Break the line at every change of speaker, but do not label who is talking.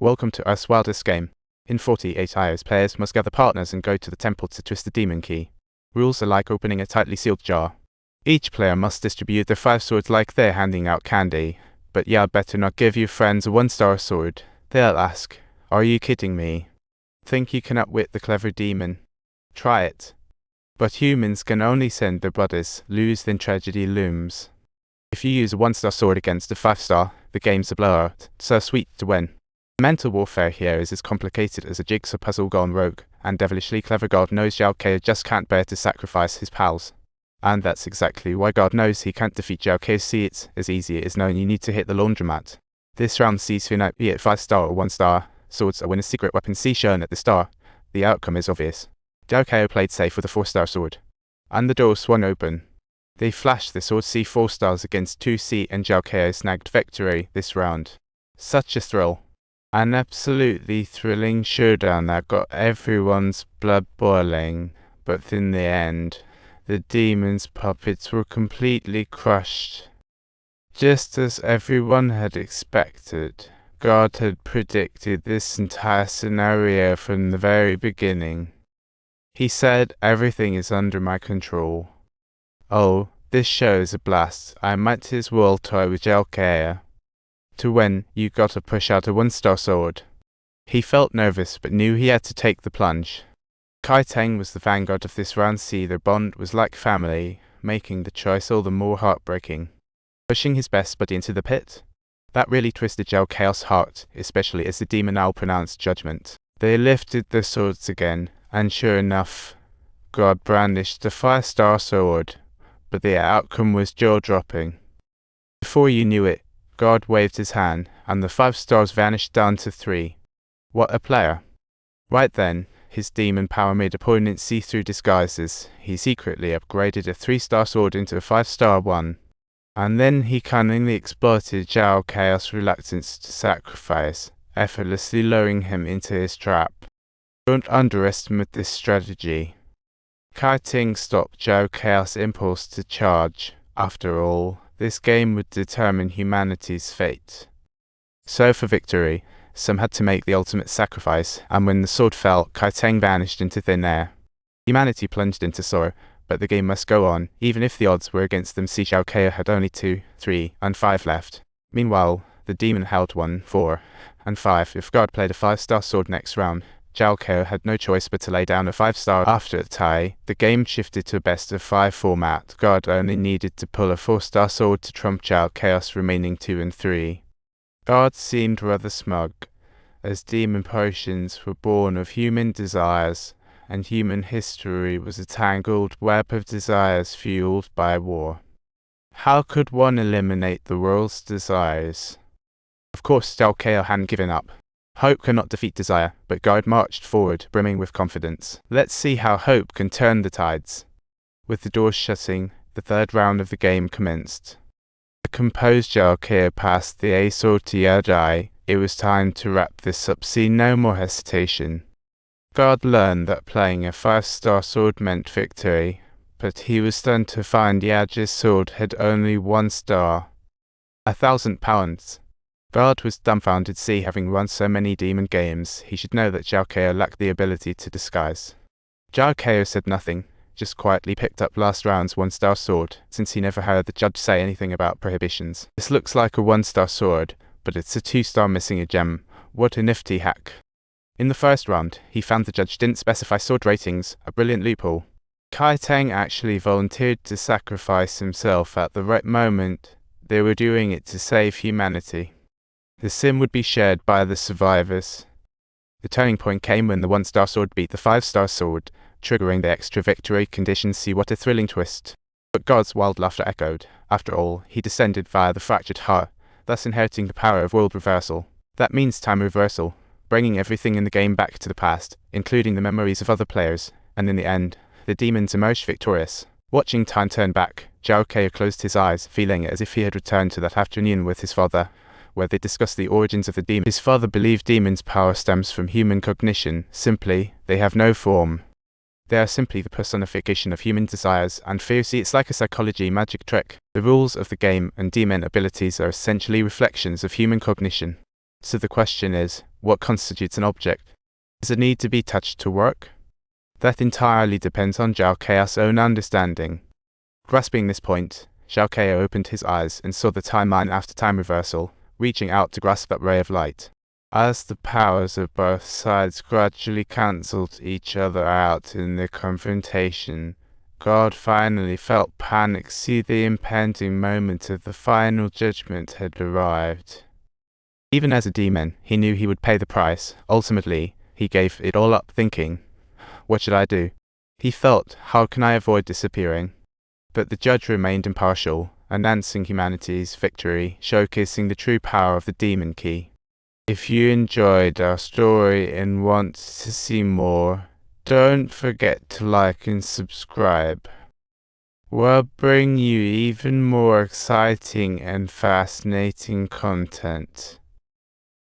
Welcome to Earth's wildest game. In 48 hours, players must gather partners and go to the temple to twist the demon key. Rules are like opening a tightly sealed jar. Each player must distribute their 5 swords like they're handing out candy. But yeah, better not give your friends a 1-star sword. They'll ask, "Are you kidding me? Think you can outwit the clever demon? Try it." But humans can only send their brothers, lose then tragedy looms. If you use a 1-star sword against a 5-star, the game's a blowout, so sweet to win. Mental warfare here is as complicated as a jigsaw puzzle gone rogue, and devilishly clever God knows Zhao Kei just can't bear to sacrifice his pals. And that's exactly why God knows he can't defeat Zhao Kei. See, it's as easy as knowing you need to hit the laundromat. This round sees finite, be it 5-star or 1-star, swords are when a secret weapon C shown at the start. The outcome is obvious. Zhao Kei played safe with a 4-star sword. And the door swung open. They flashed the sword C 4 stars against 2C and Zhao Kei snagged victory this round. Such a thrill. An absolutely thrilling showdown that got everyone's blood boiling, but in the end, the demon's puppets were completely crushed. Just as everyone had expected, God had predicted this entire scenario from the very beginning. He said, "Everything is under my control." Oh, this show is a blast. I might as well toy with Zhao Kei. To win, you gotta push out a 1-star sword. He felt nervous, but knew he had to take the plunge. Kai Teng was the vanguard of this round C. Their bond was like family, making the choice all the more heartbreaking. Pushing his best buddy into the pit? That really twisted Zhao Kei's heart, especially as the demon now pronounced judgment. They lifted their swords again, and sure enough, God brandished a 5-star sword, but the outcome was jaw-dropping. Before you knew it, God waved his hand, and the 5 stars vanished down to 3. What a player. Right then, his demon power made opponents see through disguises. He secretly upgraded a 3-star sword into a 5-star one. And then he cunningly exploited Zhao Kei's reluctance to sacrifice, effortlessly luring him into his trap. Don't underestimate this strategy. Kai Ting stopped Zhao Kei's impulse to charge. After all, this game would determine humanity's fate. So for victory, some had to make the ultimate sacrifice, and when the sword fell, Kai Teng vanished into thin air. Humanity plunged into sorrow, but the game must go on, even if the odds were against them. See, Zhao Kei had only 2, 3, and 5 left. Meanwhile, the demon held 1, 4, and 5. If God played a 5-star sword next round, Zhao Kei had no choice but to lay down a 5-star. After a tie, the game shifted to a best-of-5 format. God only needed to pull a 4-star sword to trump Zhao Kei's remaining 2 and 3. God seemed rather smug, as demon potions were born of human desires, and human history was a tangled web of desires fueled by war. How could one eliminate the world's desires? Of course, Zhao Kei hadn't given up. Hope cannot defeat desire, but God marched forward, brimming with confidence. Let's see how hope can turn the tides. With the doors shutting, the 3rd round of the game commenced. The composed Zhao Kei passed the A sword to Yadai. It was time to wrap this up. See, no more hesitation. God learned that playing a 5-star sword meant victory, but he was stunned to find Yadai's sword had only 1 star. £1,000. God was dumbfounded. See, having run so many demon games, he should know that Zhao Kei lacked the ability to disguise. Zhao Kei said nothing, just quietly picked up last round's 1-star sword, since he never heard the judge say anything about prohibitions. This looks like a 1-star sword, but it's a 2-star missing a gem. What a nifty hack. In the first round, he found the judge didn't specify sword ratings, a brilliant loophole. Kai Teng actually volunteered to sacrifice himself at the right moment. They were doing it to save humanity. The sin would be shared by the survivors. The turning point came when the 1-star sword beat the 5-star sword, triggering the extra victory condition. See, what a thrilling twist. But God's wild laughter echoed. After all, he descended via the fractured heart, thus inheriting the power of world reversal. That means time reversal, bringing everything in the game back to the past, including the memories of other players, and in the end, the demons emerged victorious. Watching time turn back, Zhao Kei closed his eyes, feeling as if he had returned to that afternoon with his father, where they discussed the origins of the demon. His father believed demons' power stems from human cognition. Simply, they have no form. They are simply the personification of human desires and fear. See, it's like a psychology magic trick. The rules of the game and demon abilities are essentially reflections of human cognition. So the question is, what constitutes an object? Does it need to be touched to work? That entirely depends on Zhao Kea's own understanding. Grasping this point, Zhao Kea opened his eyes and saw the timeline after time reversal, reaching out to grasp that ray of light. As the powers of both sides gradually cancelled each other out in the confrontation, God finally felt panic see the impending moment of the final judgment had arrived. Even as a demon, he knew he would pay the price. Ultimately, he gave it all up thinking, what should I do? He thought, how can I avoid disappearing? But the judge remained impartial, announcing humanity's victory, showcasing the true power of the demon key. If you enjoyed our story and want to see more, don't forget to like and subscribe. We'll bring you even more exciting and fascinating content.